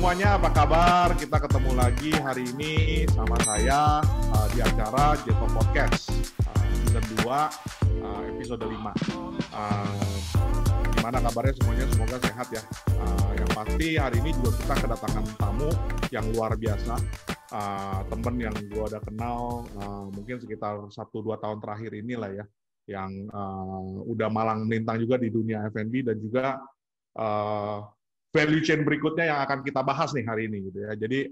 semuanya, apa kabar? Kita ketemu lagi hari ini sama saya di acara Jeto Podcast season 2 episode 5. Gimana kabarnya semuanya? Semoga sehat ya. Yang pasti hari ini juga kita kedatangan tamu yang luar biasa. Temen yang gue udah kenal mungkin sekitar 1-2 tahun terakhir inilah ya, yang udah malang melintang juga di dunia F&B dan juga value chain berikutnya yang akan kita bahas nih hari ini gitu ya. Jadi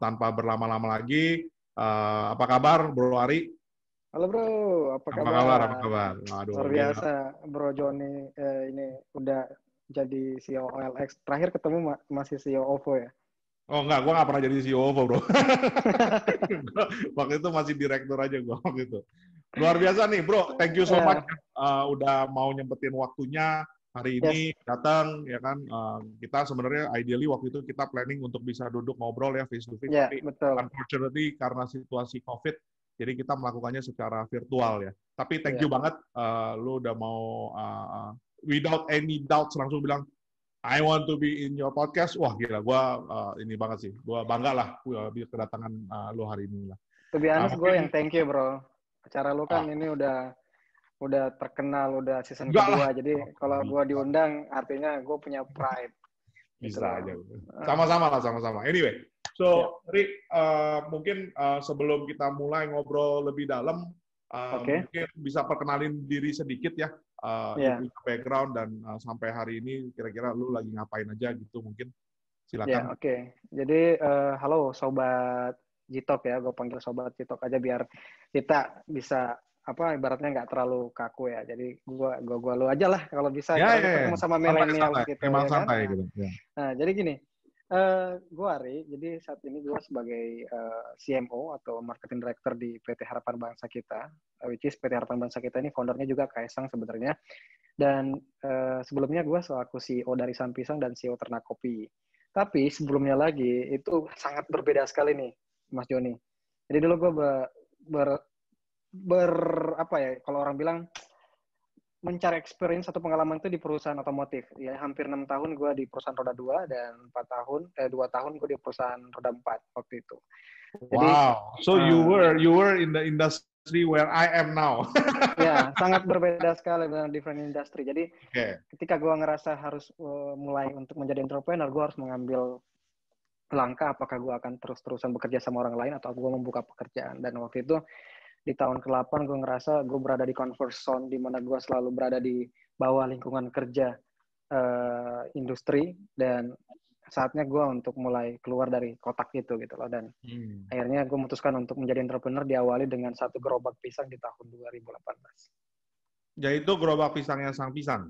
tanpa berlama-lama lagi, apa kabar Bro Ari? Halo bro, apa kabar? Apa kabar? Luar Aduh, biasa, Bro Joni ini udah jadi CEO OLX. Terakhir ketemu masih CEO OVO ya? Oh enggak, gue nggak pernah jadi CEO OVO bro. Waktu itu masih direktur aja gue waktu itu. Luar biasa nih bro, thank you so much udah mau nyempetin waktunya hari ini datang ya kan. Kita sebenarnya ideally waktu itu kita planning untuk bisa duduk ngobrol ya face to face, tapi betul. unfortunately karena situasi COVID, jadi kita melakukannya secara virtual ya. Tapi thank you banget, lu udah mau without any doubts langsung bilang I want to be in your podcast. Wah gila, gue ini banget sih. Gue bangga lah kedatangan lo hari ini lah. To be honest, gue yang thank you bro. Acara lu kan ini udah terkenal, udah season kedua. Jadi kalau gue diundang, artinya gue punya pride. Bisa aja. Sama-sama lah, sama-sama. Anyway, so Rick, mungkin sebelum kita mulai ngobrol lebih dalam, mungkin bisa perkenalin diri sedikit ya. Lu punya background dan sampai hari ini kira-kira lu lagi ngapain aja gitu mungkin. Silakan. Jadi halo sobat Jitok ya, gue panggil sobat Jitok aja biar kita bisa ibaratnya nggak terlalu kaku ya. Jadi gua lu aja lah kalau bisa. Ketemu sama milenial gitu ya santai, kan. Gitu. Nah jadi gini, gue Ari. Jadi saat ini gue sebagai CMO atau Marketing Director di PT Harapan Bangsa kita, which is PT Harapan Bangsa kita ini foundernya juga Kaisang sebenarnya. Dan sebelumnya gue selaku CEO dari Sampisang dan CEO Ternak Kopi. Tapi sebelumnya lagi itu sangat berbeda sekali nih, Mas Joni. Jadi dulu gue kalau orang bilang mencari experience atau pengalaman itu di perusahaan otomotif. Ya hampir 6 tahun gue di perusahaan roda 2 dan 2 tahun gue di perusahaan roda 4 waktu itu. Jadi, wow, so you were in the industry where I am now. Ya, sangat berbeda sekali dengan different industry. Jadi ketika gue ngerasa harus mulai untuk menjadi entrepreneur, gue harus mengambil langkah apakah gue akan terus-terusan bekerja sama orang lain atau gue membuka pekerjaan. Dan waktu itu di tahun ke-8 gue ngerasa gue berada di comfort zone di mana gue selalu berada di bawah lingkungan kerja industri, dan saatnya gue untuk mulai keluar dari kotak itu gitu loh. Dan akhirnya gue memutuskan untuk menjadi entrepreneur, diawali dengan satu gerobak pisang di tahun 2018. Yaitu gerobak pisangnya Sang Pisang?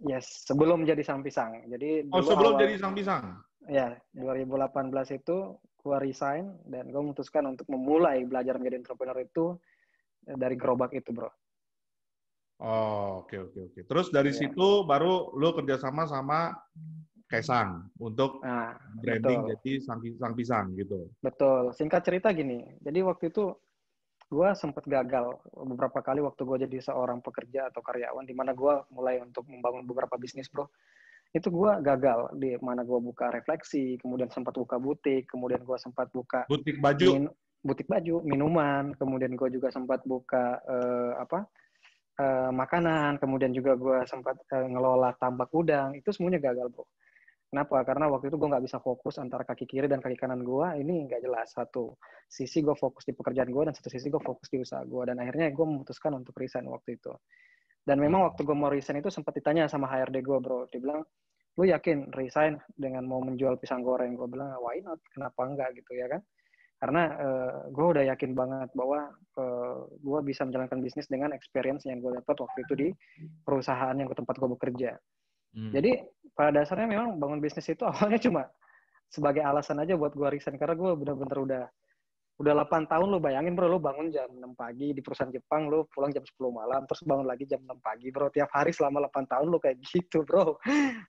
Yes, sebelum jadi Sang Pisang. Jadi sebelum jadi Sang Pisang? Ya, 2018 itu gue resign dan gue memutuskan untuk memulai belajar menjadi entrepreneur itu dari gerobak itu, bro. Oh, oke. Terus dari situ baru lo kerjasama sama Kaisang untuk branding jadi Sang Pisang gitu. Betul. Singkat cerita gini, jadi waktu itu gue sempat gagal beberapa kali waktu gue jadi seorang pekerja atau karyawan, di mana gue mulai untuk membangun beberapa bisnis, bro. Itu gue gagal, di mana gue buka Refleksi, kemudian sempat buka butik, kemudian gue sempat buka butik baju, minuman, kemudian gue juga sempat buka makanan, kemudian juga gue sempat ngelola tambak udang. Itu semuanya gagal, bro. Kenapa? Karena waktu itu gue nggak bisa fokus antara kaki kiri dan kaki kanan gue, ini nggak jelas. Satu sisi gue fokus di pekerjaan gue, dan satu sisi gue fokus di usaha gue. Dan akhirnya gue memutuskan untuk resign waktu itu. Dan memang waktu gue mau resign itu sempat ditanya sama HRD gue, bro. Dia bilang, lu yakin resign dengan mau menjual pisang goreng? Gue bilang, why not? Kenapa enggak gitu ya kan? Karena gue udah yakin banget bahwa gue bisa menjalankan bisnis dengan experience yang gue dapat waktu itu di perusahaan yang tempat gue bekerja. Jadi pada dasarnya memang bangun bisnis itu awalnya cuma sebagai alasan aja buat gue resign. Karena gue bener-bener udah 8 tahun, lu bayangin bro, lu bangun jam 6 pagi di perusahaan Jepang, lu pulang jam 10 malam, terus bangun lagi jam 6 pagi, bro. Tiap hari selama 8 tahun lu kayak gitu, bro.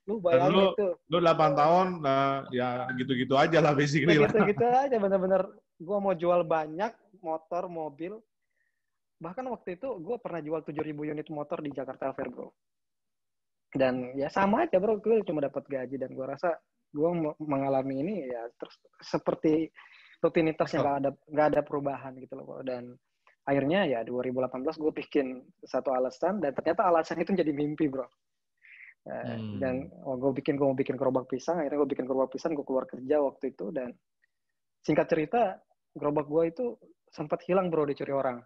Lu bayangin itu. Lu 8 tahun, ya gitu-gitu aja lah basically. Ya gitu-gitu aja, bener-bener. Gue mau jual banyak motor, mobil. Bahkan waktu itu gue pernah jual 7.000 unit motor di Jakarta Fair, bro. Dan ya sama aja, bro. Gue cuma dapat gaji, dan gue rasa gue mengalami ini ya terus seperti rutinitasnya nggak ada perubahan gitu loh. Dan akhirnya ya 2018 gue bikin satu alasan dan ternyata alasan itu jadi mimpi, bro. Dan gue mau bikin gerobak pisang, akhirnya gue bikin gerobak pisang, gue keluar kerja waktu itu, dan singkat cerita gerobak gue itu sempat hilang, bro, dicuri orang.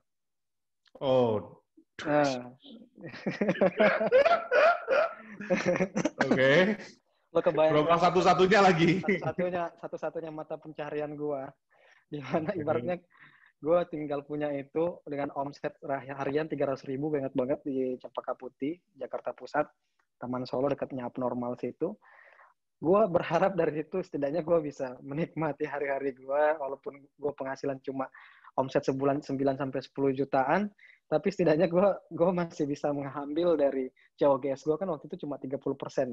Oh. Oke. Lo kebayang gerobak satu-satunya lagi. Satu-satunya mata pencaharian gue. Di mana ibaratnya gue tinggal punya itu dengan omset harian 300.000, gue ingat banget, di Cempaka Putih, Jakarta Pusat, Taman Solo dekatnya abnormal situ. Gue berharap dari situ setidaknya gue bisa menikmati hari-hari gue, walaupun gue penghasilan cuma omset sebulan 9-10 jutaan, tapi setidaknya gue masih bisa mengambil dari COGS gue, kan waktu itu cuma 30%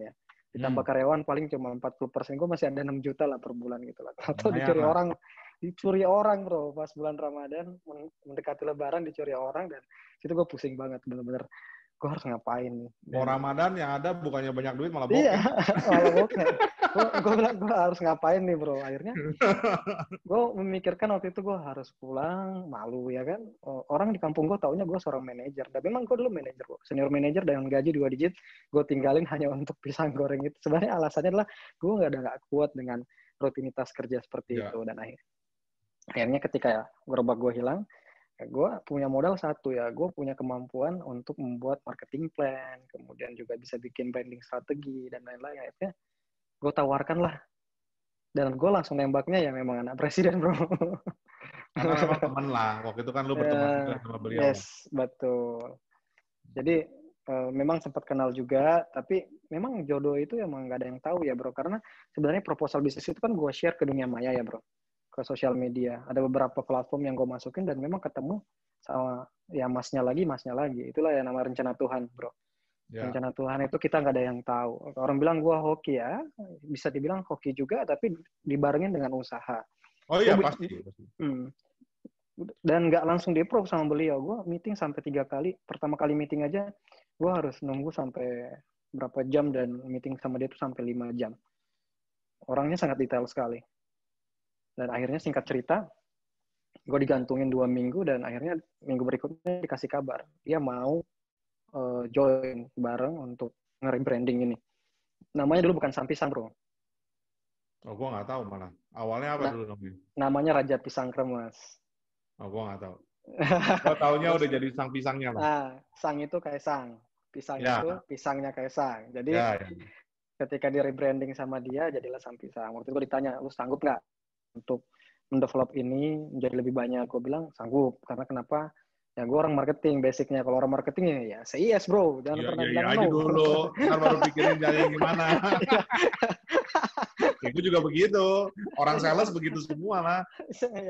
ya. Ditambah karyawan paling cuma 40%, gue masih ada 6 juta lah per bulan gitu lah. Atau dicuri orang, bro, pas bulan Ramadan, mendekati Lebaran dicuri orang, dan itu gue pusing banget, bener-bener. Gue harus ngapain nih? Mau Ramadan yang ada bukannya banyak duit malah bokeh. Iya, malah bokeh. Gue bilang gue harus ngapain nih, bro. Akhirnya gue memikirkan waktu itu gue harus pulang, malu ya kan. Orang di kampung gue taunya gue seorang manajer. Dan memang gue dulu manajer, senior manajer dengan gaji 2 digit. Gue tinggalin hanya untuk pisang goreng itu. Sebenarnya alasannya adalah gue nggak kuat dengan rutinitas kerja seperti itu. Dan akhirnya ketika gerobak gue hilang, gue punya modal satu ya, gue punya kemampuan untuk membuat marketing plan, kemudian juga bisa bikin branding strategi dan lain-lain. Akhirnya gue tawarkan lah, dan gue langsung nembaknya ya memang anak presiden, bro. Karena memang teman lah, waktu itu kan lu berteman juga sama beliau. Yes, betul. Jadi memang sempat kenal juga, tapi memang jodoh itu emang gak ada yang tahu ya, bro. Karena sebenarnya proposal bisnis itu kan gue share ke dunia maya ya, bro, ke sosial media. Ada beberapa platform yang gue masukin dan memang ketemu sama ya masnya lagi. Itulah yang nama rencana Tuhan, bro. Rencana Tuhan itu kita nggak ada yang tahu. Orang bilang gue hoki ya, bisa dibilang hoki juga, tapi dibarengin dengan usaha. Oh iya, pasti. Dan nggak langsung di-approve sama beliau. Gue meeting sampai 3 kali. Pertama kali meeting aja, gue harus nunggu sampai berapa jam, dan meeting sama dia itu sampai 5 jam. Orangnya sangat detail sekali. Dan akhirnya singkat cerita, gue digantungin 2 minggu, dan akhirnya minggu berikutnya dikasih kabar. Dia mau join bareng untuk nge-rebranding ini. Namanya dulu bukan Sang Pisang, bro. Oh, gue nggak tahu malah. Awalnya apa dulu namanya? Namanya Raja Pisang Kremes. Oh, gue nggak tahu. Gue taunya udah jadi Sang Pisangnya lah. Nah, sang itu kayak sang. Pisang itu pisangnya kayak sang. Jadi ketika di rebranding sama dia, jadilah Sang Pisang. Waktu itu gue ditanya, lu sanggup nggak untuk mendevelop ini menjadi lebih banyak? Gue bilang sanggup. Karena kenapa? Ya gue orang marketing basicnya. Kalau orang marketing ya say yes, bro. Jangan pernah bilang no. Aja dulu. Ntar baru pikirin jalan gimana. Ya, gue juga begitu. Orang sales begitu semua lah.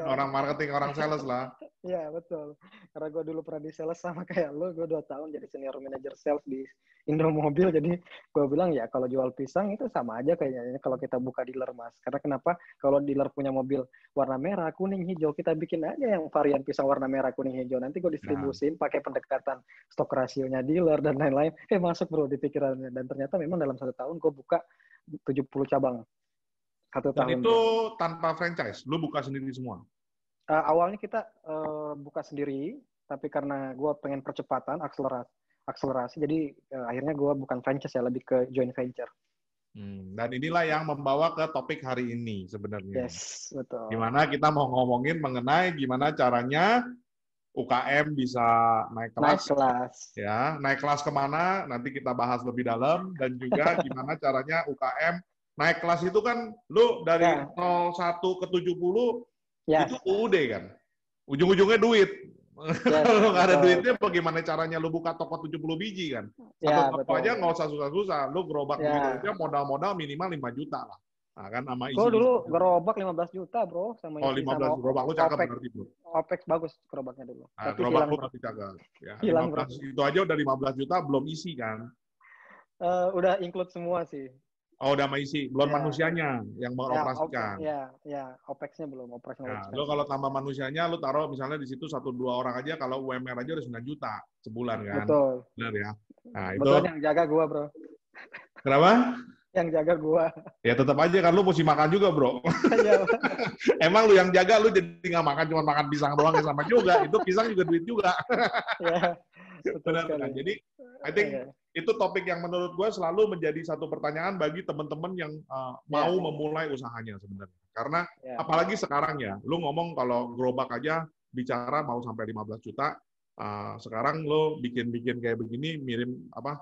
Orang marketing, orang sales lah. Iya, betul. Karena gue dulu pernah di sales sama kayak lo. Gue 2 tahun jadi senior manager sales di Indomobil. Jadi gue bilang ya kalau jual pisang itu sama aja kayaknya kalau kita buka dealer, mas. Karena kenapa? Kalau dealer punya mobil warna merah, kuning, hijau, kita bikin aja yang varian pisang warna merah, kuning, hijau. Nanti gue distribusin pakai pendekatan stok rasionya dealer dan lain-lain. Masuk, bro, di pikirannya. Dan ternyata memang dalam 1 tahun gue buka 70 cabang. Dan itu tanpa franchise? Lu buka sendiri semua? Awalnya kita buka sendiri, tapi karena gue pengen percepatan, akselerasi, jadi akhirnya gue bukan franchise ya, lebih ke joint venture. Dan inilah yang membawa ke topik hari ini sebenarnya. Yes, betul. Gimana kita mau ngomongin mengenai gimana caranya UKM bisa naik kelas. Ya, naik kelas kemana? Nanti kita bahas lebih dalam. Dan juga gimana caranya UKM naik kelas itu kan, lu dari 01 ke 70, itu UUD kan? Ujung-ujungnya duit. Kalau nggak ada duitnya, bagaimana caranya lu buka toko 70 biji kan? Satu toko aja nggak usah susah-susah. Lu gerobak begitu aja, modal-modal minimal 5 juta lah. Nah, kan sama isi. Gue dulu gerobak 15 juta, bro. Sama isi 15 sama gerobak lu cakep berarti, bro. OPEX bagus gerobaknya dulu. Nah, gerobak lu berarti cakep. Ya, hilang, 15, itu aja udah 15 juta, belum isi kan? Udah include semua sih. Oh, udah sama isi, belum manusianya yang mengoperasikan. Ya, OPEX-nya belum. Nah, lo kalau tambah manusianya, lo taruh misalnya di situ 1-2 orang aja, kalau UMR aja udah 9 juta sebulan kan. Betul. Benar ya. Nah, betul, itu yang jaga gua, bro. Kenapa? Yang jaga gua. Ya tetap aja kan lu mesti makan juga, bro. Iya. Emang lu yang jaga, lu jadi nggak makan, cuma makan pisang doang ya sama juga. Itu pisang juga duit juga. Iya, betul Benar sekali. kan? Jadi, I think Oke. itu topik yang menurut gue selalu menjadi satu pertanyaan bagi teman-teman yang mau Ya, memulai usahanya sebenarnya. Karena ya, apalagi sekarang ya, lu ngomong kalau gerobak aja bicara mau sampai 15 juta, sekarang lu bikin-bikin kayak begini, mirim apa,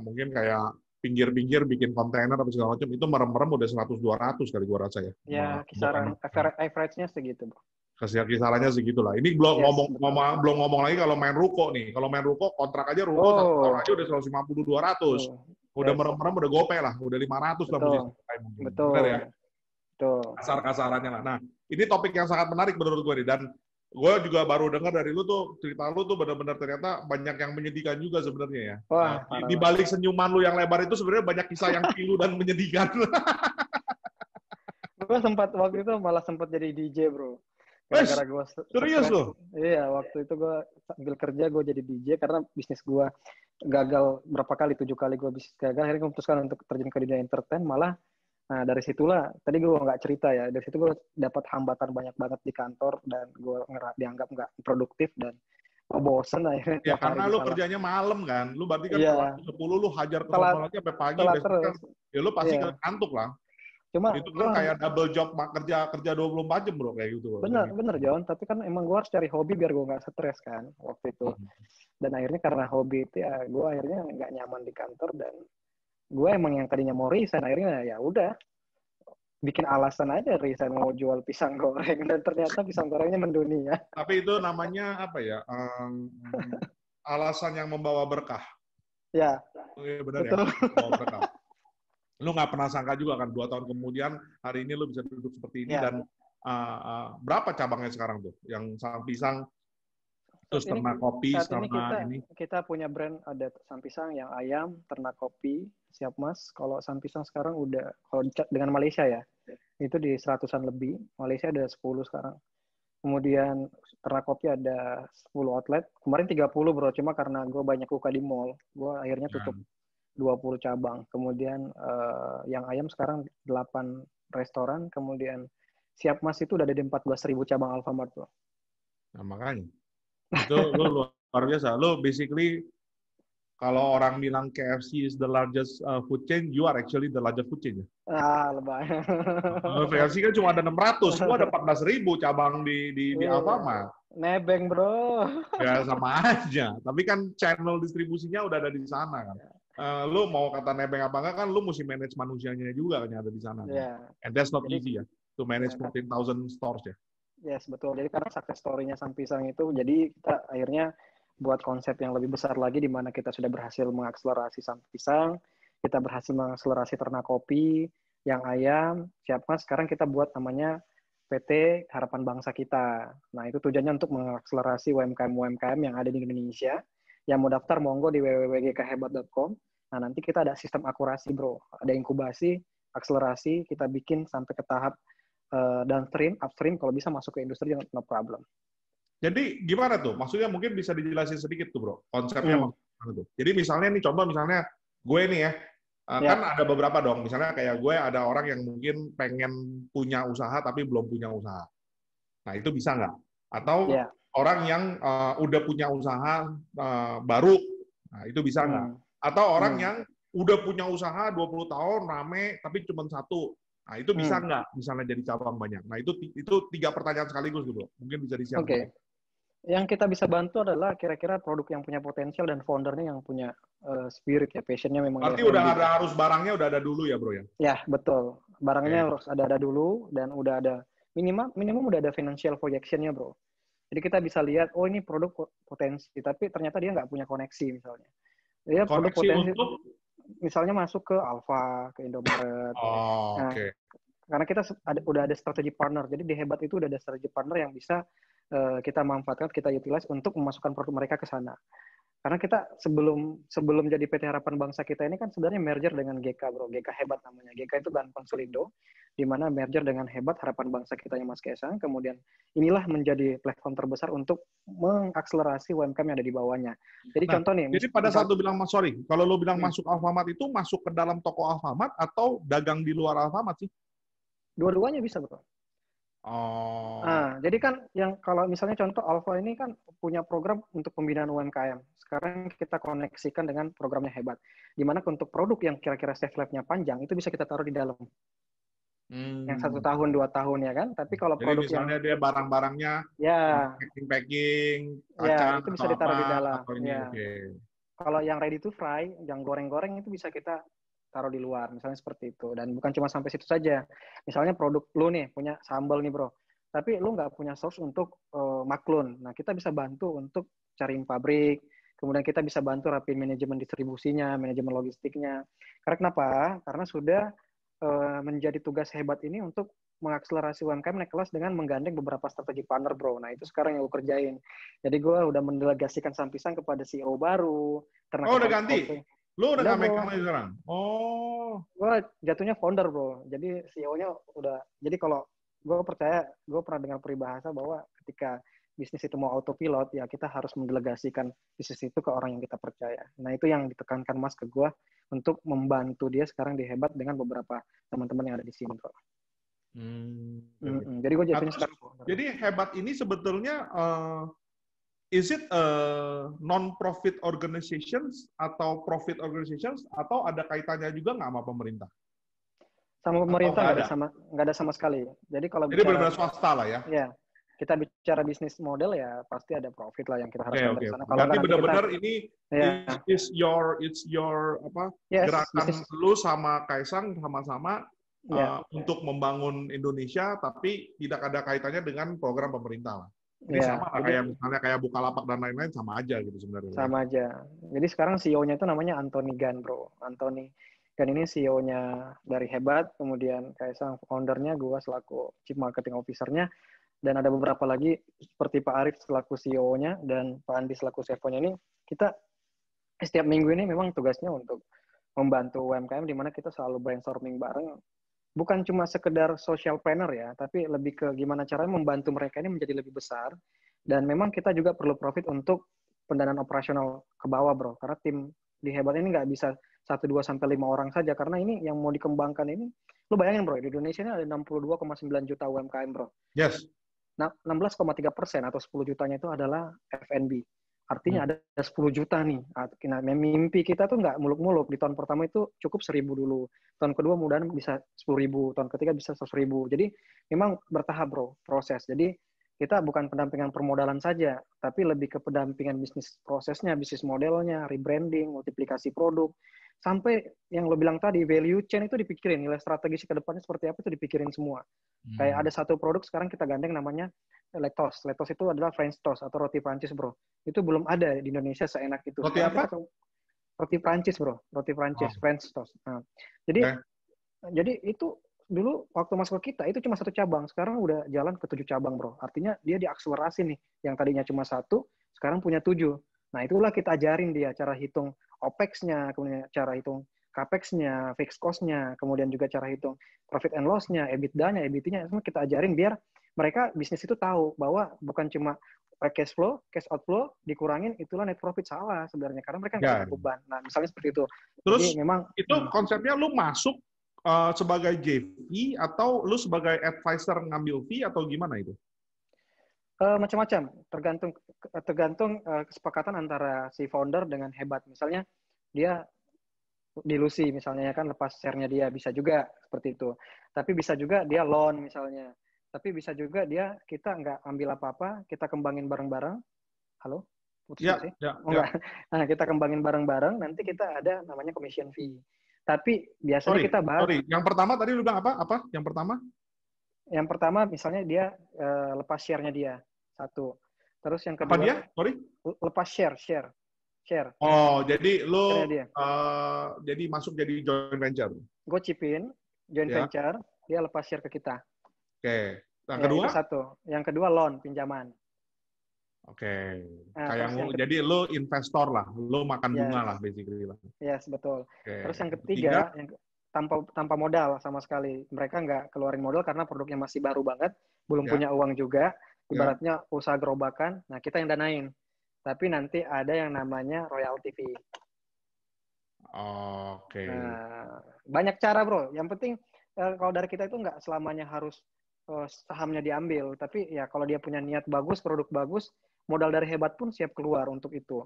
mungkin kayak pinggir-pinggir bikin kontainer atau segala macam, itu merem-merem udah 100-200 kali gua rasa ya. ya kisaran average-nya segitu, Bro. Kisarannya segitulah. Ini belum Yes, betul. belum ngomong lagi kalau main ruko nih. Kalau main ruko, kontrak aja ruko 1 tahun aja udah 150-200. Betul. Udah Yes, merem-merem udah gope lah, udah 500 lah mesti betul. selesai mungkin. Benar ya? Betul. Betul. Kasar-kasarannya lah. Nah, ini topik yang sangat menarik menurut gue nih. Dan gue juga baru dengar dari lu tuh, cerita lu tuh benar-benar ternyata banyak yang menyedihkan juga sebenarnya ya. Wah, Di balik senyuman lu yang lebar itu sebenarnya banyak kisah yang pilu dan menyedihkan. gue sempat waktu itu malah sempat jadi DJ, Bro. Gara-gara gue serius loh? Iya, waktu itu gue sambil kerja gue jadi DJ karena bisnis gue gagal berapa kali, 7 kali gue bisnis gagal. Akhirnya gue memutuskan untuk terjun ke dunia entertain. Malah, nah dari situlah, tadi gue nggak cerita ya, dari situ gue dapat hambatan banyak banget di kantor dan gue dianggap nggak produktif dan bosen akhirnya Ya tiap hari karena lu disalah. kerjanya malam kan, lu berarti kan Iya. 10 lu hajar ke Telat, sono lagi sampai pagi, telat besok kan, terus. ya lu pasti Iya. ngantuk lah. Cuma Itu kan kayak double job, kerja 24 jam bro, kayak gitu. bener John, tapi kan emang gue harus cari hobi biar gue nggak stres kan waktu itu. Dan akhirnya karena hobi itu ya gue akhirnya nggak nyaman di kantor dan gue emang yang tadinya mau resign akhirnya ya udah bikin alasan aja resign mau jual pisang goreng dan ternyata pisang gorengnya mendunia. Tapi itu namanya apa ya? Alasan yang membawa berkah. Ya, Benar ya, membawa berkah. Lu nggak pernah sangka juga kan 2 tahun kemudian hari ini lu bisa duduk seperti ini. Ya. Dan berapa cabangnya sekarang tuh? Yang Sang Pisang, terus ternak kopi, sama ini. Kita punya brand, ada Sang Pisang, yang ayam, ternak kopi, siap mas. Kalau Sang Pisang sekarang udah, kalau dengan Malaysia ya, itu di 100-an lebih. Malaysia ada 10 sekarang. Kemudian ternak kopi ada 10 outlet. Kemarin 30 bro, cuma karena gue banyak buka di mall, gue akhirnya tutup 20 cabang. Kemudian yang ayam sekarang 8 restoran. Kemudian siap mas itu udah ada di 14.000 cabang Alfamart bro. Nah makanya. Itu lu luar biasa. Lu basically kalau orang bilang KFC is the largest food chain, you are actually the largest food chain. Lebay. KFC kan cuma ada 600, lu ada 14.000 cabang di Alfamart. Nebeng bro. Ya sama aja. Tapi kan channel distribusinya udah ada di sana kan. Lu mau kata nebeng apa enggak kan, lu mesti manage manusianya juga kan yang ada di sana. Yeah. And that's not easy ya, to manage 14,000 stores ya. Yes, betul. Jadi karena success story-nya Sang Pisang itu, jadi kita akhirnya buat konsep yang lebih besar lagi, di mana kita sudah berhasil mengakselerasi Sang Pisang, kita berhasil mengakselerasi ternak kopi, yang ayam, siap mas, sekarang kita buat namanya PT Harapan Bangsa Kita. Nah, itu tujuannya untuk mengakselerasi UMKM-UMKM yang ada di Indonesia. Yang mau daftar, monggo di www.gkhebat.com. Nah, nanti kita ada sistem akurasi, bro. Ada inkubasi, akselerasi, kita bikin sampai ke tahap downstream, upstream, kalau bisa masuk ke industri, no problem. Jadi gimana tuh? Maksudnya mungkin bisa dijelasin sedikit tuh, bro. Konsepnya maksudnya tuh. Jadi misalnya nih, contoh misalnya gue nih ya, kan ada beberapa dong. Misalnya kayak gue ada orang yang mungkin pengen punya usaha tapi belum punya usaha. Nah itu bisa nggak? Atau orang yang udah punya usaha baru, nah itu bisa nggak? Atau orang yang udah punya usaha 20 tahun, rame, tapi cuma 1. Nah, itu bisa nggak misalnya jadi cabang banyak? Nah, itu 3 pertanyaan sekaligus dulu. Mungkin bisa di-share. Oke. Yang kita bisa bantu adalah kira-kira produk yang punya potensial dan foundernya yang punya spirit ya, passionnya memang. Berarti udah harus barangnya udah ada dulu ya, bro ya? Ya, betul. Barangnya harus ada dulu dan udah ada minimum udah ada financial projection-nya, bro. Jadi kita bisa lihat, oh ini produk potensi, tapi ternyata dia nggak punya koneksi misalnya. Dia produk potensi untuk? Misalnya masuk ke Alfa, ke Indomaret. Nah, karena kita udah ada strategi partner, jadi di Hebat itu udah ada strategi partner yang bisa kita manfaatkan, kita utilize untuk memasukkan produk mereka ke sana. Karena kita sebelum jadi PT Harapan Bangsa kita ini kan sebenarnya merger dengan GK, bro. GK Hebat namanya. GK itu kan konsolido, di mana merger dengan Hebat Harapan Bangsa kita yang Mas Kaisang. Kemudian inilah menjadi platform terbesar untuk mengakselerasi UMKM yang ada di bawahnya. Jadi Nah, contoh nih. jadi pada saat lu bilang, sorry, kalau lu bilang masuk Alfamart itu masuk ke dalam toko Alfamart atau dagang di luar Alfamart sih? Dua-duanya bisa, bro. Oh. Nah, jadi kan yang kalau misalnya contoh Alfa ini kan punya program untuk pembinaan UMKM. Sekarang kita koneksikan dengan programnya Hebat. Di mana untuk produk yang kira-kira shelf life-nya panjang, itu bisa kita taruh di dalam. Yang 1 tahun, 2 tahun ya kan. Tapi kalau Jadi produk misalnya yang dia barang-barangnya ya, packing-packing, ya kacang itu atau bisa ditaruh di apa, dalam. atau ini, Ya. oke. Kalau yang ready to fry, yang goreng-goreng itu bisa kita taruh di luar, misalnya seperti itu. Dan bukan cuma sampai situ saja. Misalnya produk lu nih, punya sambal nih bro, tapi lu nggak punya source untuk maklun. Nah, kita bisa bantu untuk cariin pabrik, kemudian kita bisa bantu rapin manajemen distribusinya, manajemen logistiknya. Karena kenapa? Karena sudah menjadi tugas Hebat ini untuk mengakselerasi UMKM naik kelas dengan menggandeng beberapa strategi partner, bro. Nah, itu sekarang yang gue kerjain. Jadi gue udah mendelegasikan sampisan kepada CEO baru. Oh, udah ganti? Lu udah nggak megang lagi sekarang? Oh. Gue jatuhnya founder, bro. Jadi CEO-nya udah. Jadi kalau gue percaya, gue pernah dengar peribahasa bahwa ketika bisnis itu mau autopilot, ya kita harus mendelegasikan bisnis itu ke orang yang kita percaya. Nah, itu yang ditekankan Mas ke gue untuk membantu dia sekarang di Hebat dengan beberapa teman-teman yang ada di sini, bro. Jadi gue jatuhnya sekarang. Jadi Hebat ini sebetulnya is it a non-profit organizations atau profit organizations atau ada kaitannya juga nggak sama pemerintah? Sama pemerintah nggak ada sama sekali. Jadi kalau jadi benar-benar swasta lah ya? Ya, kita bicara bisnis model ya pasti ada profit lah yang kita harapkan dari sana. Kalau berarti benar-benar kita, ini ya. it's your apa gerakan lu sama Kaisang sama-sama untuk membangun Indonesia, tapi tidak ada kaitannya dengan program pemerintah lah. Ini sama lah kayak misalnya kayak Bukalapak dan lain-lain sama aja gitu sebenarnya. Sama aja. Jadi sekarang CEO-nya itu namanya Anthony Gan, bro. Anthony Gan ini CEO-nya dari Hebat, kemudian Kaisang founder-nya, gue selaku Chief Marketing Officer-nya, dan ada beberapa lagi seperti Pak Arif selaku CEO-nya dan Pak Andi selaku CFO-nya ini. Kita setiap minggu ini memang tugasnya untuk membantu UMKM di mana kita selalu brainstorming bareng. Bukan cuma sekedar social planner ya, tapi lebih ke gimana caranya membantu mereka ini menjadi lebih besar. Dan memang kita juga perlu profit untuk pendanaan operasional ke bawah, bro. Karena tim di Hebat ini nggak bisa 1, 2, sampai 5 orang saja. Karena ini yang mau dikembangkan ini, lu bayangin bro, di Indonesia ini ada 62,9 juta UMKM, bro. Yes. Nah, 16,3% atau 10 jutanya itu adalah F&B. Artinya ada 10 juta nih. Nah, mimpi kita tuh nggak muluk-muluk. Di tahun pertama itu cukup 1.000 dulu. Tahun kedua mudah-mudahan bisa 10.000. Tahun ketiga bisa 100.000. Jadi memang bertahap bro, proses. Jadi kita bukan pendampingan permodalan saja, tapi lebih ke pendampingan bisnis prosesnya, bisnis modelnya, rebranding, multiplikasi produk. Sampai yang lo bilang tadi, value chain itu dipikirin. Nilai strategis ke depannya seperti apa itu dipikirin semua. Kayak ada satu produk sekarang kita gandeng namanya Letos. Letos itu adalah French toast atau roti Prancis, bro. Itu belum ada di Indonesia seenak itu. Roti apa? Roti Prancis, bro. Roti Prancis, French toast. Nah, jadi itu dulu waktu masuk ke kita itu cuma 1 cabang. Sekarang udah jalan ke 7 cabang, bro. Artinya dia diakselerasi nih. Yang tadinya cuma 1, sekarang punya 7. Nah, itulah kita ajarin dia cara hitung OPEX-nya, kemudian cara hitung CAPEX-nya, fixed cost-nya, kemudian juga cara hitung profit and loss-nya, EBITDA-nya, EBIT-nya, semua kita ajarin biar mereka bisnis itu tahu bahwa bukan cuma cash flow, cash outflow dikurangin itulah net profit, salah sebenarnya karena mereka nggak punya beban. Nah, misalnya seperti itu. Terus jadi, memang itu konsepnya lu masuk sebagai JV atau lu sebagai advisor ngambil fee atau gimana itu? Macam-macam, tergantung kesepakatan antara si founder dengan Hebat. Misalnya dia dilusi misalnya kan lepas share-nya dia, bisa juga seperti itu. Tapi bisa juga dia loan misalnya. Tapi bisa juga dia kita nggak ambil apa-apa, kita kembangin bareng-bareng. Halo? Putus sih? Enggak. Nah, kita kembangin bareng-bareng, nanti kita ada namanya commission fee. Tapi biasanya kita bahas. Yang pertama tadi lu bilang apa? Apa? Yang pertama? Yang pertama misalnya dia lepas share-nya dia. 1. Terus yang kedua. Apa dia? Sorry? Lepas share. Oh, jadi lu jadi masuk jadi joint venture. Gue chipin joint venture, dia lepas share ke kita. Oke. Yang kedua? Itu 1. Yang kedua loan, pinjaman. Oke. Nah, Kayak terus yang jadi lo investor lah, lo makan bunga yes, lah basically lah. yes betul. Oke. Terus yang Ketiga, ketiga, yang tanpa modal sama sekali. Mereka nggak keluarin modal karena produknya masih baru banget, belum ya, punya uang juga. ya. Ibaratnya usaha gerobakan. Nah, kita yang danain. Tapi nanti ada yang namanya royalty fee. Oke. Nah, banyak cara bro. Yang penting kalau dari kita itu nggak selamanya harus sahamnya diambil. Tapi ya kalau dia punya niat bagus, produk bagus, modal dari hebat pun siap keluar untuk itu.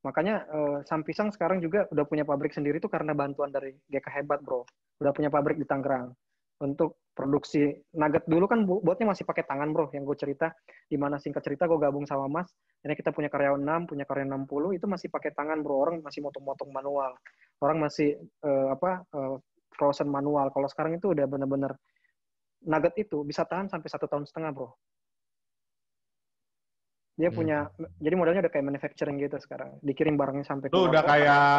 Makanya Sam Pisang sekarang juga udah punya pabrik sendiri tuh karena bantuan dari GK Hebat bro. Udah punya pabrik di Tangerang untuk produksi nugget. Dulu kan buatnya masih pakai tangan bro, yang gue cerita. Dimana singkat cerita gue gabung sama Mas. Ini kita punya karyawan 6, punya karyawan 60, itu masih pakai tangan bro. Orang masih motong-motong manual. Orang masih frozen manual. Kalau sekarang itu udah bener-bener nugget itu bisa tahan sampai 1,5 tahun bro. Dia punya, jadi modelnya udah kayak manufacturing gitu sekarang. Dikirim barangnya sampai Lo keluar udah kota. kayak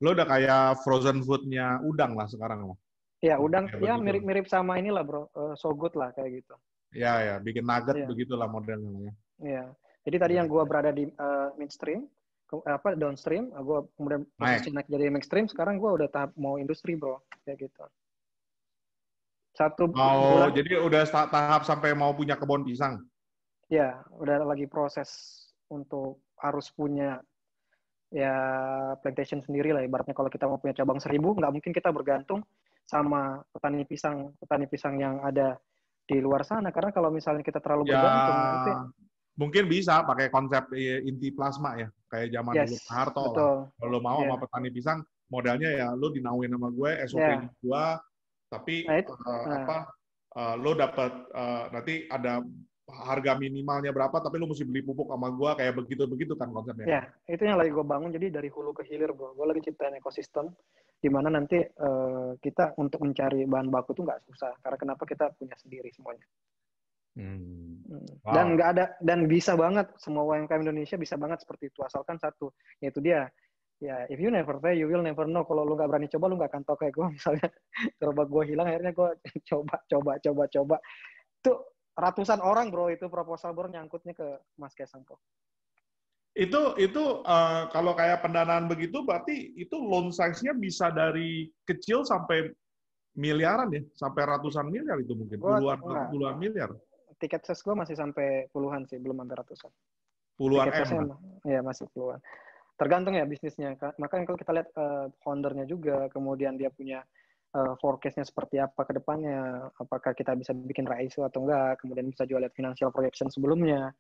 lo udah kayak frozen foodnya udang lah sekarang lah. Ya, udang Kayak ya begitu. mirip-mirip sama inilah bro, So Good lah kayak gitu. Ya, ya, bikin nugget Ya, begitulah modelnya. ya. Jadi tadi yang gue berada di midstream, downstream, gue kemudian posisi Naik. naik jadi mainstream, sekarang gue udah tahap mau industri bro, kayak gitu. Satu Mau bulan, jadi udah tahap sampai mau punya kebun pisang. ya udah lagi proses untuk harus punya ya plantation sendiri lah. Ibaratnya kalau kita mau punya cabang 1.000, nggak mungkin kita bergantung sama petani pisang yang ada di luar sana. Karena kalau misalnya kita terlalu Ya, bergantung nanti, mungkin bisa pakai konsep inti plasma ya, kayak zaman dulu Pak yes, Harto lah. betul, Kalau lo mau ya, sama petani pisang, modalnya ya lo dinauin sama gue, SOP-nya ya. gue, tapi Nah itu, nah, lo dapat nanti ada harga minimalnya berapa, tapi lo mesti beli pupuk sama gue kayak begitu kan konsepnya. ya itu yang lagi gue bangun. Jadi dari hulu ke hilir bro, gue lagi ciptain ekosistem di mana nanti kita untuk mencari bahan baku tuh nggak susah. Karena kenapa kita punya sendiri semuanya. Dan Wow. nggak ada, dan bisa banget semua UMKM Indonesia bisa banget seperti itu, asalkan satu, yaitu dia ya, if you never try you will never know. Kalau lu nggak berani coba lu nggak akan tahu. Kayak gue misalnya gerobak gue hilang, akhirnya gue coba itu ratusan orang bro, itu proposal bro nyangkutnya ke Mas Kesang kok. Itu kalau kayak pendanaan begitu berarti itu loan size-nya bisa dari kecil sampai miliaran ya, sampai ratusan miliar itu mungkin, Gue puluhan miliar. tiket ses gue masih sampai puluhan sih, belum sampai ratusan. Puluhan Tiket M sesnya lah. ya masih puluhan. Tergantung ya bisnisnya. Makanya kalau kita lihat foundernya juga, kemudian dia punya forecast-nya seperti apa ke depannya, apakah kita bisa bikin ISO atau enggak, kemudian bisa juga lihat financial projection sebelumnya.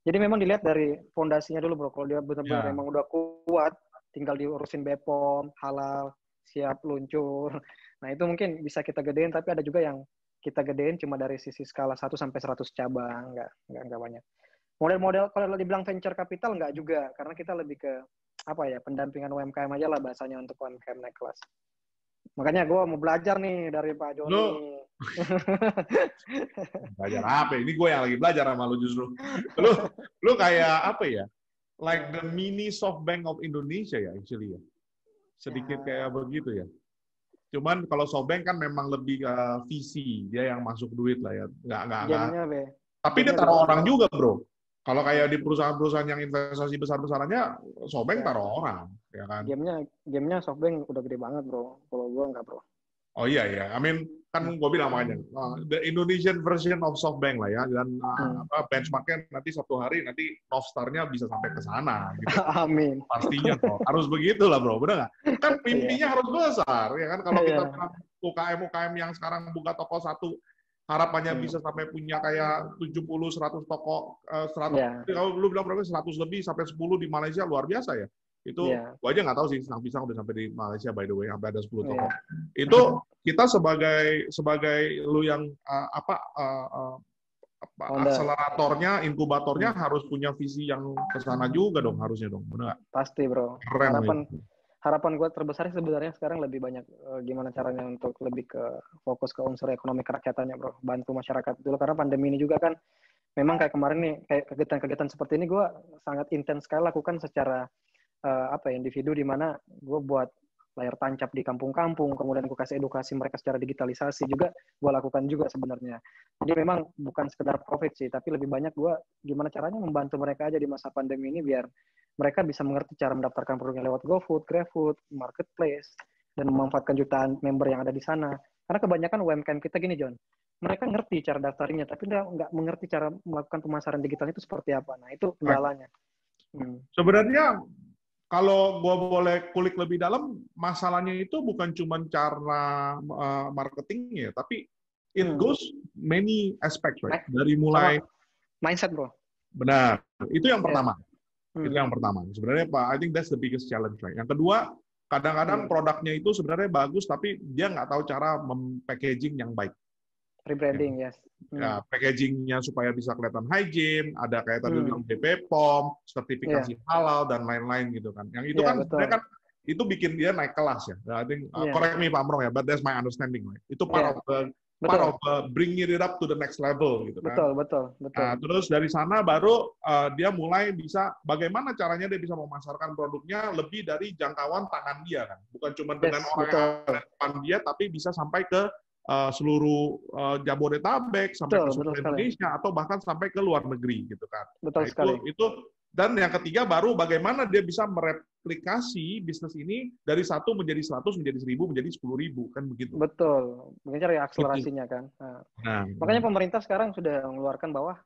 Jadi memang dilihat dari fondasinya dulu bro. Kalau dia benar-benar Ya. emang udah kuat, tinggal diurusin BPOM, halal, siap luncur. Nah itu mungkin bisa kita gedein, tapi ada juga yang kita gedein cuma dari sisi skala 1 sampai 100 cabang, enggak banyak. Model-model kalau dibilang venture capital enggak juga, karena kita lebih ke apa ya, pendampingan UMKM aja lah bahasanya untuk UMKM naik kelas. Makanya gue mau belajar nih dari Pak Lo Joni. belajar apa? Ini gue yang lagi belajar sama lo justru. Lo kayak apa ya? Like the mini SoftBank of Indonesia ya, actually ya. Sedikit kayak begitu ya. Cuman kalau SoftBank kan memang lebih ke visi, dia yang masuk duit lah ya. Nggak. Gamenya be, Tapi dia gamenya taruh beda orang bro. juga, bro. Kalau kayak di perusahaan-perusahaan yang investasi besar-besarannya, SoftBank Ya, taruh orang, ya kan? gamenya SoftBank udah gede banget bro. Kalau gue enggak bro. Oh iya ya, I mean kan gue bilang makanya the Indonesian version of SoftBank lah ya, dan benchmarknya nanti satu hari nanti North Star-nya bisa sampai ke sana gitu. Amin. Pastinya kok harus begitulah bro, benar nggak? Kan Iya. mimpinya harus besar ya kan, kalau kita Iya. bilang UKM yang sekarang buka toko satu harapannya bisa sampai punya kayak 70-100 toko, 100, Iya. kalau lu bilang berapa 100 lebih sampai 10 di Malaysia, luar biasa ya. Itu Iya. gua aja nggak tahu sih, Sang Pisang udah sampai di Malaysia by the way, sampai ada 10 toko. Iya. Itu kita sebagai lu yang akseleratornya, inkubatornya harus punya visi yang ke sana juga dong, harusnya dong, benar nggak? Pasti bro. Keren. Harapan gue terbesar sebenarnya sekarang lebih banyak gimana caranya untuk lebih ke fokus ke unsur ekonomi kerakyatannya bro. Bantu masyarakat dulu, karena pandemi ini juga kan memang kayak kemarin nih, kayak kegiatan-kegiatan seperti ini gue sangat intens sekali lakukan secara individu, di mana gue buat layar tancap di kampung-kampung, kemudian gue kasih edukasi mereka secara digitalisasi juga, gue lakukan juga sebenarnya. Jadi memang bukan sekedar profit sih, tapi lebih banyak gue gimana caranya membantu mereka aja di masa pandemi ini biar mereka bisa mengerti cara mendaftarkan produknya lewat GoFood, GrabFood, Marketplace, dan memanfaatkan jutaan member yang ada di sana. Karena kebanyakan UMKM kita gini, John, mereka ngerti cara daftarnya, tapi nggak mengerti cara melakukan pemasaran digital itu seperti apa. Nah, itu kendalanya. Sebenarnya, kalau gue boleh kulik lebih dalam, masalahnya itu bukan cuma cara marketingnya, tapi it goes many aspects, right? Dari mulai mindset, bro. Benar, itu yang pertama. Itu yang pertama. Sebenarnya, Pak, I think that's the biggest challenge, right? Yang kedua, kadang-kadang produknya itu sebenarnya bagus, tapi dia nggak tahu cara packaging yang baik. Rebranding, yes. Ya, packagingnya supaya bisa kelihatan hygiene, ada kayak tadi bilang BPOM, sertifikasi halal, dan lain-lain gitu kan. Yang itu kan sebenarnya kan itu bikin dia naik kelas ya. I think, correct me if I'm wrong ya, but that's my understanding, right? Itu part of bringing it up to the next level gitu kan. Betul. Nah, terus dari sana baru dia mulai bisa bagaimana caranya dia bisa memasarkan produknya lebih dari jangkauan tangan dia kan. Bukan cuma dengan orang yang ada di depan dia, tapi bisa sampai ke seluruh Jabodetabek, sampai ke seluruh Indonesia, atau bahkan sampai ke luar negeri gitu kan. Betul sekali. Itu dan yang ketiga baru bagaimana dia bisa mereplikasi bisnis ini dari 1 menjadi 100, menjadi 1000, menjadi 10.000 kan begitu. Betul, mungkin cari akselerasinya kan. Makanya pemerintah sekarang sudah mengeluarkan bahwa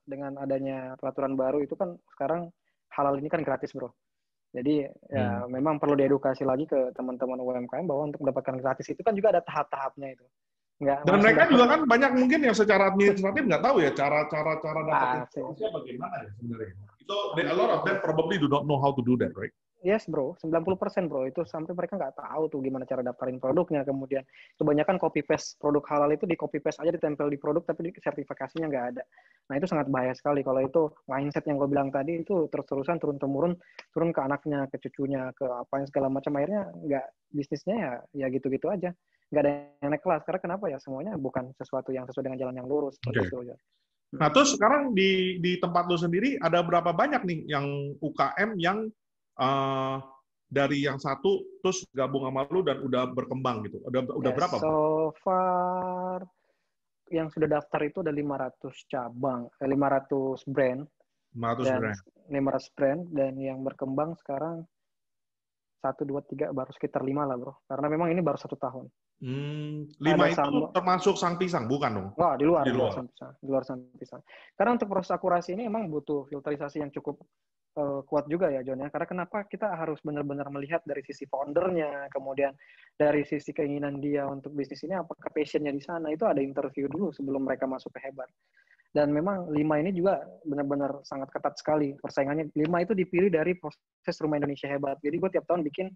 dengan adanya peraturan baru itu kan sekarang halal ini kan gratis, bro. Jadi ya memang perlu diedukasi lagi ke teman-teman UMKM bahwa untuk mendapatkan gratis itu kan juga ada tahap-tahapnya itu. Dan mereka juga kan banyak mungkin yang secara administratif nggak tahu ya cara dapat informasinya bagaimana ya sebenarnya. Itu a lot of them probably do not know how to do that, right? Yes, bro. 90% bro. Itu sampai mereka nggak tahu tuh gimana cara daftarin produknya. Kemudian kebanyakan copy paste produk halal itu di copy paste aja ditempel di produk tapi di sertifikasinya nggak ada. Nah itu sangat bahaya sekali kalau itu mindset yang gue bilang tadi itu terus-terusan turun ke anaknya, ke cucunya, ke apa yang segala macam, akhirnya nggak bisnisnya ya gitu-gitu aja. Nggak ada yang naik kelas. Karena kenapa ya? Semuanya bukan sesuatu yang sesuai dengan jalan yang lurus. Okay. Itu, ya. Nah terus sekarang di tempat lo sendiri ada berapa banyak nih yang UKM yang dari yang satu terus gabung sama lu dan udah berkembang gitu. Udah berapa? So far yang sudah daftar itu ada 500 cabang, 500 brand. 500 brand dan yang berkembang sekarang 1, 2, 3 baru sekitar 5 lah, bro. Karena memang ini baru 1 tahun. 5 itu termasuk sang pisang, bukan dong? Wah, di luar sang pisang. Karena untuk proses akurasi ini emang butuh filterisasi yang cukup kuat juga ya, John. Karena kenapa kita harus benar-benar melihat dari sisi foundernya, kemudian dari sisi keinginan dia untuk bisnis ini, apakah passionnya di sana, itu ada interview dulu sebelum mereka masuk ke Hebat. Dan memang 5 ini juga benar-benar sangat ketat sekali persaingannya. 5 itu dipilih dari proses Rumah Indonesia Hebat. Jadi gue tiap tahun bikin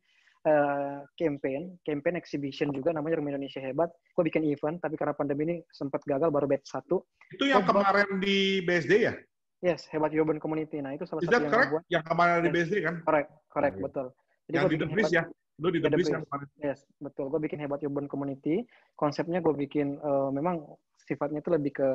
campaign exhibition juga namanya Rumah Indonesia Hebat. Gue bikin event, tapi karena pandemi ini sempat gagal baru batch 1. Itu yang kemarin di BSD ya? Yes, Hebat Urban Community. Nah, itu salah satu yang gue buat. Yang kemarin di BSD kan? Correct, betul. Jadi yang di The Breeze ya? Lu di The Breeze yang kemarin. Yes, betul. Gue bikin Hebat Urban Community. Konsepnya gue bikin, memang sifatnya itu lebih ke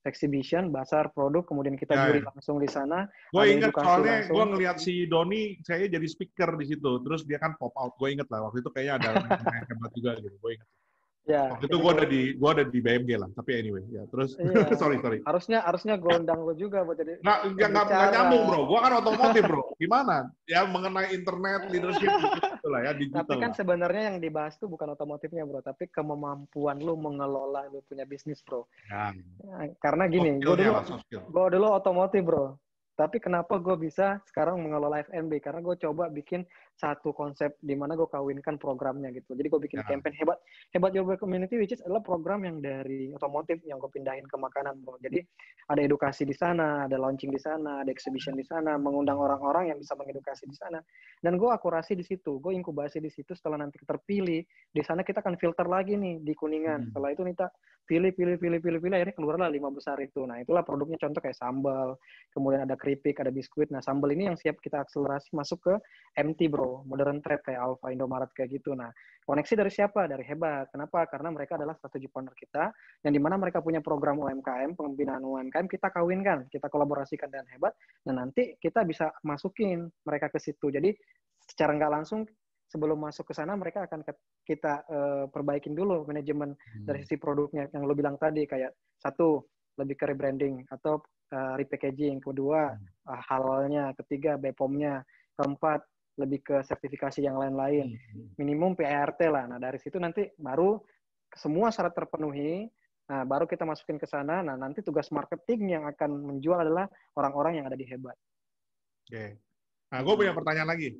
exhibition, basar, produk, kemudian kita juri langsung di sana. Gue ingat soalnya gue ngeliat si Doni, saya jadi speaker di situ. Terus dia kan pop out. Gue inget lah, waktu itu kayaknya ada yang hebat juga gitu. Gue inget. Ya, waktu itu gue ada di BMG lah, tapi anyway, ya terus sorry. Harusnya gue undang lo juga buat jadi. Nggak nyambung bro, gue kan otomotif bro, gimana? Ya mengenai internet leadership gitu lah ya digital. Tapi kan sebenarnya yang dibahas tuh bukan otomotifnya bro, tapi kemampuan lo mengelola lo punya bisnis bro. Ya. Karena gini, gue dulu otomotif bro. Tapi kenapa gue bisa sekarang mengelola F&B? Karena gue coba bikin satu konsep di mana gue kawinkan programnya gitu. Jadi gue bikin campaign Hebat Urban Community, which is adalah program yang dari otomotif yang gue pindahin ke makanan, bro. Jadi ada edukasi di sana, ada launching di sana, ada exhibition di sana, mengundang orang-orang yang bisa mengedukasi di sana. Dan gue akurasi di situ, gue inkubasi di situ. Setelah nanti terpilih, di sana kita akan filter lagi nih di Kuningan. Setelah itu kita pilih, akhirnya keluarlah 5 besar itu. Nah itulah produknya, contoh kayak sambal, kemudian ada keripik, ada biskuit. Nah sambal ini yang siap kita akselerasi masuk ke MT bro, modern trade kayak Alfa, Indomaret kayak gitu. Nah koneksi dari siapa? Dari Hebat. Kenapa? Karena mereka adalah strategi partner kita, yang dimana mereka punya program UMKM, pembinaan UMKM, kita kawinkan, kita kolaborasikan dengan Hebat, dan nanti kita bisa masukin mereka ke situ. Jadi secara nggak langsung sebelum masuk ke sana mereka akan kita perbaikin dulu manajemen dari sisi produknya yang lo bilang tadi, kayak satu lebih ke rebranding atau repackaging, kedua halalnya, ketiga BPOM-nya, keempat lebih ke sertifikasi yang lain-lain, minimum PERT lah. Nah dari situ nanti baru semua syarat terpenuhi, nah baru kita masukin ke sana. Nah nanti tugas marketing yang akan menjual adalah orang-orang yang ada di Hebat. Oke. Nah, gue punya pertanyaan lagi.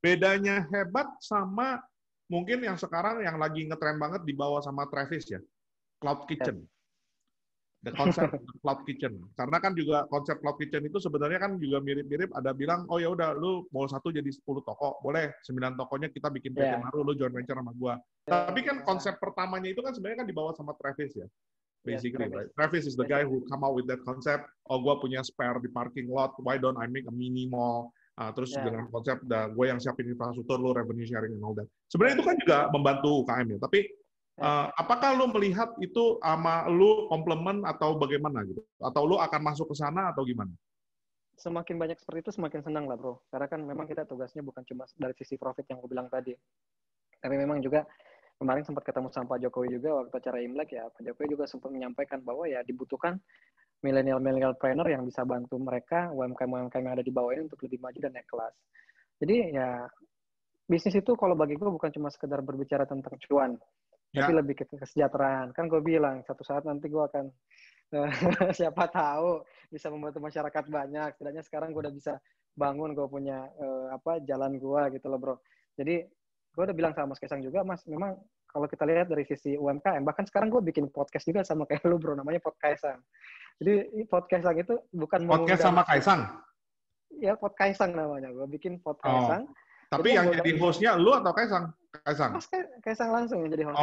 Bedanya Hebat sama mungkin yang sekarang yang lagi ngetren banget dibawa sama Travis ya, Cloud Kitchen. The concept Cloud Kitchen. Karena kan juga konsep Cloud Kitchen itu sebenarnya kan juga mirip-mirip. Ada bilang, oh ya udah, lu mau 1 jadi 10 toko, boleh 9 tokonya kita bikin PT baru, lu joint venture sama gua. Tapi kan konsep pertamanya itu kan sebenarnya kan dibawa sama Travis ya. Basically, right? Travis is the guy who come out with that concept. Oh, gue punya spare di parking lot. Why don't I make a mini mall? Terus dengan konsep, gue yang siapin infrastruktur, lo revenue sharing and all that. Sebenarnya itu kan juga membantu UKM ya. Tapi apakah lo melihat itu sama lo komplement atau bagaimana gitu? Atau lo akan masuk ke sana atau gimana? Semakin banyak seperti itu semakin senang lah bro. Karena kan memang kita tugasnya bukan cuma dari sisi profit yang gue bilang tadi. Tapi memang juga kemarin sempat ketemu sama Pak Jokowi juga waktu acara Imlek ya. Pak Jokowi juga sempat menyampaikan bahwa ya dibutuhkan milenial planner yang bisa bantu mereka UMKM yang ada di bawah ini untuk lebih maju dan naik kelas. Jadi ya bisnis itu kalau bagi gue bukan cuma sekedar berbicara tentang cuan, tapi lebih ke kesejahteraan. Kan gue bilang satu saat nanti gue akan siapa tahu bisa membantu masyarakat banyak. Setidaknya sekarang gue udah bisa bangun, gue punya jalan gue gitu loh bro. Jadi gue udah bilang sama Mas Kaisang juga, Mas, memang kalau kita lihat dari sisi UMKM, bahkan sekarang gue bikin podcast juga sama kayak lu, bro, namanya Podkaisang. Jadi Podkaisang itu bukan podcast sama Kaisang? Ya, Podkaisang namanya. Gue bikin Podkaisang. Tapi yang jadi hostnya lu atau Kaisang? Kaisang? Mas Kaisang langsung yang jadi host.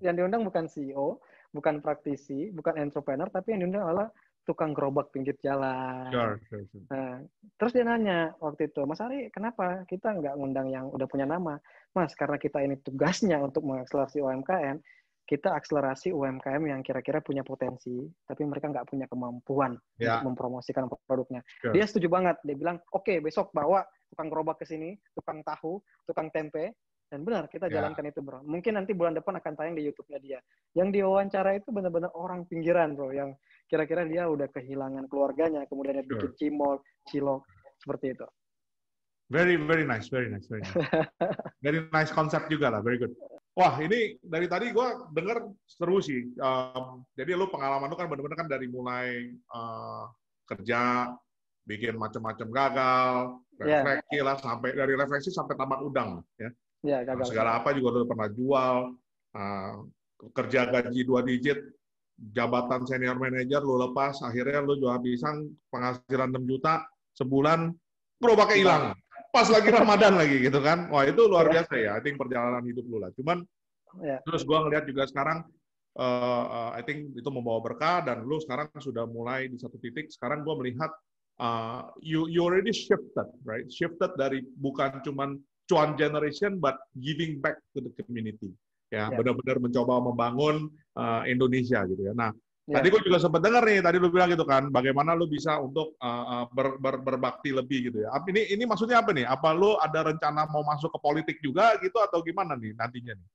Yang diundang bukan CEO, bukan praktisi, bukan entrepreneur, tapi yang diundang adalah tukang gerobak pinggir jalan. Sure. Nah, terus dia nanya waktu itu, Mas Ari, kenapa kita nggak ngundang yang udah punya nama? Mas, karena kita ini tugasnya untuk mengakselerasi UMKM, kita akselerasi UMKM yang kira-kira punya potensi, tapi mereka nggak punya kemampuan untuk mempromosikan produknya. Sure. Dia setuju banget. Dia bilang, oke, besok bawa tukang gerobak ke sini, tukang tahu, tukang tempe, dan benar, kita jalankan itu, bro. Mungkin nanti bulan depan akan tayang di YouTube-nya dia. Yang diwawancara itu benar-benar orang pinggiran, bro. Yang kira-kira dia udah kehilangan keluarganya, kemudian dia bikin cimol, cilok, seperti itu. Very nice. Very nice konsep juga lah, very good. Wah, ini dari tadi gue denger seru sih. Jadi lu pengalaman lu kan benar-benar kan dari mulai kerja, bikin macam-macam gagal, refleksi lah, sampai dari refleksi sampai tambak udang, ya. Segala apa juga lu pernah jual, kerja gaji 2 digit, jabatan senior manager lu lepas, akhirnya lu jual pisang, penghasilan 6 juta sebulan, gerobaknya hilang. Pas lagi Ramadan lagi gitu kan. Wah, itu luar biasa ya. I think perjalanan hidup lu lah. Cuman terus gua ngeliat juga sekarang I think itu membawa berkah dan lu sekarang sudah mulai di satu titik. Sekarang gua melihat you already shifted, right? Shifted dari bukan cuman cuan generation but giving back to the community. Ya, benar-benar mencoba membangun Indonesia gitu ya. Nah, tadi gue juga sempat dengar nih, tadi lu bilang gitu kan, bagaimana lu bisa untuk berbakti lebih gitu ya. Ini maksudnya apa nih? Apa lu ada rencana mau masuk ke politik juga gitu atau gimana nih nantinya nih?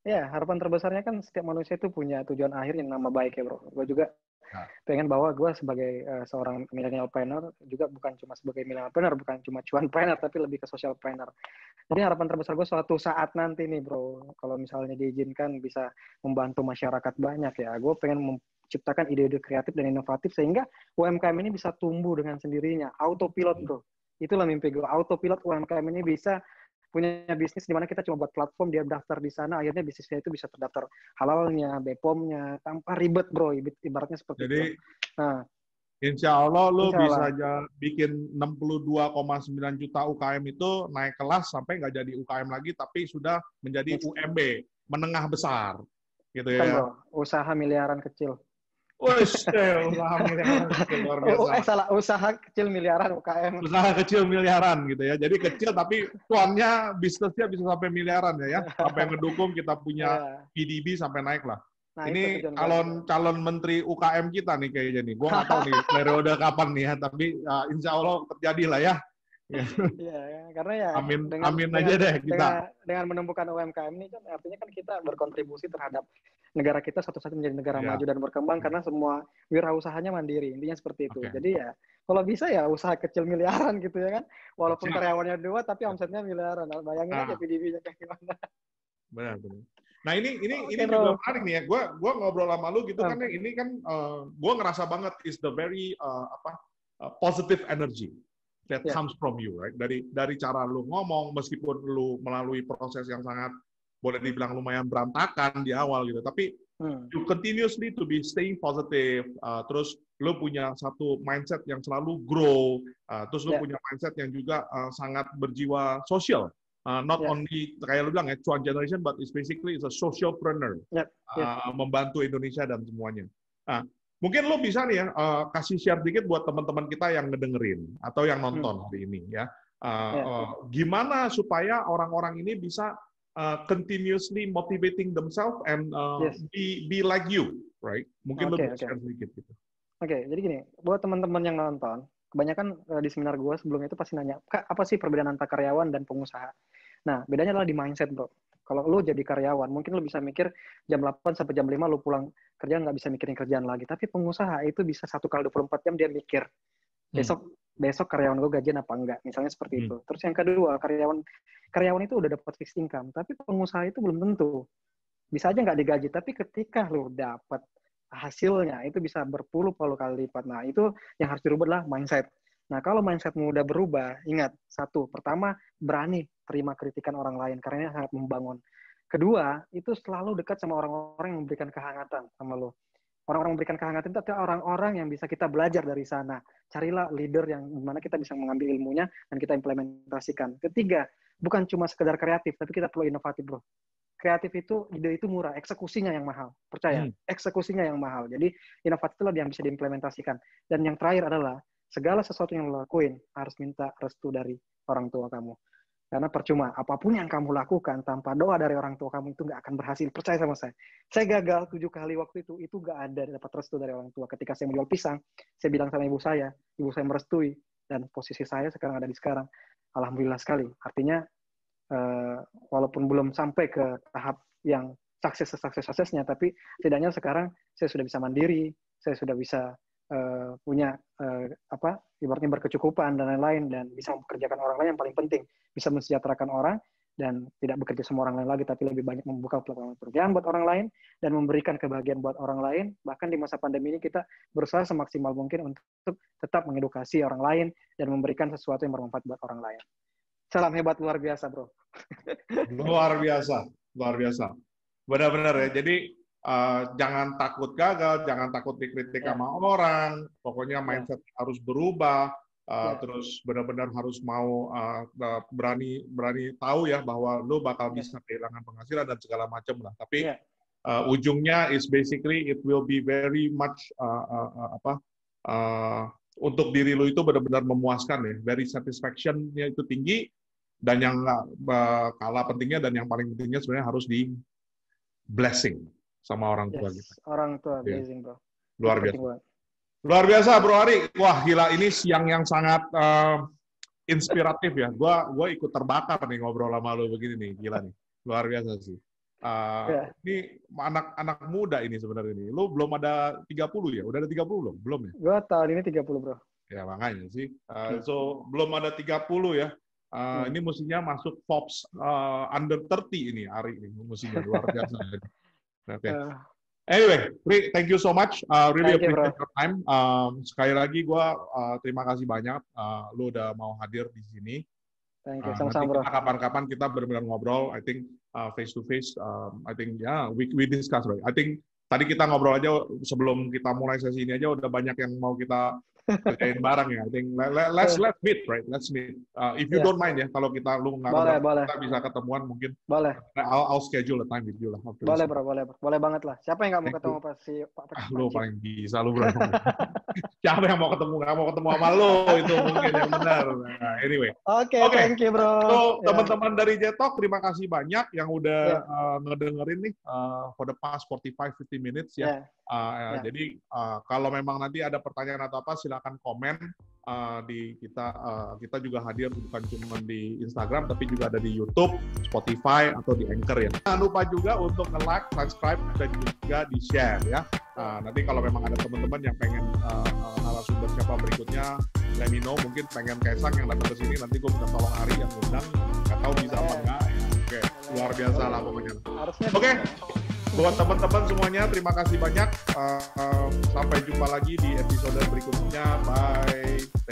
Ya, harapan terbesarnya kan setiap manusia itu punya tujuan akhir yang nama baik ya bro. Gue juga pengen bahwa gue sebagai seorang millennial planner juga bukan cuma sebagai millennial planner, bukan cuma cuan planner, tapi lebih ke social planner. Jadi harapan terbesar gue suatu saat nanti nih bro, kalau misalnya diizinkan bisa membantu masyarakat banyak ya, gue pengen menciptakan ide-ide kreatif dan inovatif sehingga UMKM ini bisa tumbuh dengan sendirinya, autopilot bro. Itulah mimpi gue, autopilot UMKM ini bisa punya bisnis di mana kita cuma buat platform, dia daftar di sana, akhirnya bisnisnya itu bisa terdaftar halalnya, BPOM-nya, tanpa ribet bro, ibaratnya seperti itu. Nah, insya Allah lu bisa aja bikin 62,9 juta UKM itu naik kelas sampai nggak jadi UKM lagi, tapi sudah menjadi UMB, menengah besar. Gitu ya. Bro, usaha miliaran kecil. Usaha miliaran kecil, luar biasa. Usaha kecil miliaran UKM. Usaha kecil miliaran gitu ya. Jadi kecil tapi cuannya bisnisnya bisa sampai miliaran ya. Sampai ngedukung kita punya PDB sampai naik lah. Nah, ini calon menteri UKM kita nih kayaknya nih. Gue nggak tahu nih periode kapan nih ya, tapi insya Allah terjadi lah ya. Iya, karena ya Amin aja deh kita. Dengan menumbuhkan UMKM ini kan artinya kan kita berkontribusi terhadap negara kita satu-satu menjadi negara maju dan berkembang karena semua wirausahanya mandiri. Intinya seperti itu. Jadi ya kalau bisa ya usaha kecil miliaran gitu ya kan. Walaupun karyawannya 2 tapi omsetnya miliaran. Bayangin aja PDB-nya kayak gimana. Benar. Nah ini juga menarik nih ya. Gua ngobrol sama lu gitu kan ini kan gua ngerasa banget is the very positive energy that comes from you, right? Dari cara lu ngomong, meskipun lu melalui proses yang sangat boleh dibilang lumayan berantakan di awal gitu, tapi you continuously to be staying positive, terus lu punya satu mindset yang selalu grow, terus lu punya mindset yang juga sangat berjiwa sosial, not only kayak lu bilang ya cuan generation, but it's basically is a socialpreneur, membantu Indonesia dan semuanya. Mungkin lo bisa nih ya kasih share dikit buat teman-teman kita yang ngedengerin atau yang nonton hari ini ya. Gimana supaya orang-orang ini bisa continuously motivating themselves and be like you, right? Mungkin lo bisa share sedikit gitu. Jadi gini, buat teman-teman yang nonton, kebanyakan di seminar gue sebelum itu pasti nanya, Kak, apa sih perbedaan antara karyawan dan pengusaha? Nah, bedanya adalah di mindset, bro. Kalau lu jadi karyawan, mungkin lu bisa mikir jam 8 sampai jam 5 lu pulang kerja nggak bisa mikirin kerjaan lagi. Tapi pengusaha itu bisa 1x24 jam dia mikir. Besok karyawan gue gajian apa enggak. Misalnya seperti itu. Terus yang kedua, karyawan itu udah dapat fixed income. Tapi pengusaha itu belum tentu. Bisa aja nggak digaji. Tapi ketika lu dapat hasilnya, itu bisa berpuluh-puluh kali lipat. Nah, itu yang harus dirubah adalah mindset. Nah, kalau mindsetmu udah berubah, ingat, satu, pertama, berani terima kritikan orang lain, karena ini sangat membangun. Kedua, itu selalu dekat sama orang-orang yang memberikan kehangatan sama lo. Orang-orang memberikan kehangatan itu adalah orang-orang yang bisa kita belajar dari sana. Carilah leader yang dimana kita bisa mengambil ilmunya dan kita implementasikan. Ketiga, bukan cuma sekedar kreatif, tapi kita perlu inovatif, bro. Kreatif itu, ide itu murah, eksekusinya yang mahal. Percaya, eksekusinya yang mahal. Jadi, inovatif itulah yang bisa diimplementasikan. Dan yang terakhir adalah, segala sesuatu yang lo lakuin harus minta restu dari orang tua kamu. Karena percuma, apapun yang kamu lakukan tanpa doa dari orang tua kamu itu nggak akan berhasil. Percaya sama saya. Saya gagal 7 kali waktu itu nggak ada dapat restu dari orang tua. Ketika saya menjual pisang, saya bilang sama ibu saya merestui, dan posisi saya sekarang ada di sekarang. Alhamdulillah sekali. Artinya, walaupun belum sampai ke tahap yang suksesnya, tapi setidaknya sekarang saya sudah bisa mandiri, saya sudah bisa punya ibaratnya berkecukupan dan lain-lain, dan bisa mempekerjakan orang lain yang paling penting, bisa mensejahterakan orang dan tidak bekerja sama orang lain lagi, tapi lebih banyak membuka peluang pekerjaan buat orang lain dan memberikan kebahagiaan buat orang lain. Bahkan di masa pandemi ini kita berusaha semaksimal mungkin untuk tetap mengedukasi orang lain dan memberikan sesuatu yang bermanfaat buat orang lain. Salam hebat luar biasa, bro. Luar biasa. Benar-benar ya. Jadi jangan takut gagal, jangan takut dikritik sama orang. Pokoknya mindset harus berubah. Terus benar-benar harus mau berani tahu ya bahwa lo bakal bisa kehilangan penghasilan dan segala macam lah. Tapi ujungnya is basically it will be very much untuk diri lo itu benar-benar memuaskan ya. Very satisfaction-nya itu tinggi, dan yang kalah pentingnya dan yang paling pentingnya sebenarnya harus di blessing sama orang tua kita. Orang tua, amazing, bro. Luar biasa, Bro Ari. Wah, gila, ini siang yang sangat inspiratif ya. Gua ikut terbakar nih ngobrol sama lo begini nih, gila nih. Luar biasa sih. Ini anak muda ini sebenarnya ini. Lo belum ada 30 ya? Udah ada 30 belum? Belum ya? Gua tahun ini 30, bro. Ya, makanya sih. So, belum ada 30 ya. Ini mestinya masuk Forbes under 30 ini, Ari ini. Mestinya luar biasa. Okay. Anyway, Ri, thank you so much. Really appreciate your time. Sekali lagi, gue terima kasih banyak. Lu udah mau hadir di sini. Thank you, sama-sama, bro. Kapan-kapan kita benar-benar ngobrol. I think face to face. I think we discuss, right? I think tadi kita ngobrol aja sebelum kita mulai sesi ini aja udah banyak yang mau kita kerjain bareng ya. I think let's meet, right? Let's meet. If you don't mind ya, kalau lu nggak kita bisa ketemuan mungkin. Boleh. I'll schedule a time with you lah. Boleh, bro. Boleh banget lah. Siapa yang nggak mau ketemu Pak lu paling bisa lu, bro. Siapa yang mau ketemu? Nggak mau ketemu sama lu itu mungkin yang benar. Nah, anyway. Oke. Thank you, bro. So, teman-teman dari Jetok, terima kasih banyak yang udah ngedengerin nih for the past 45-50 minutes ya. Jadi kalau memang nanti ada pertanyaan atau apa, silakan komen kita juga hadir bukan cuma di Instagram tapi juga ada di YouTube, Spotify atau di Anchor ya. Jangan lupa juga untuk nge-like, subscribe dan juga di-share ya. Nanti kalau memang ada teman-teman yang pengen narasumber siapa berikutnya, let me know. Mungkin pengen Kaisang yang datang ke sini, nanti gue minta tolong Ari yang undang. Nggak tahu bisa apa enggak. Oke, luar biasa lah pokoknya. Oke. Buat teman-teman semuanya, terima kasih banyak. Sampai jumpa lagi di episode berikutnya. Bye.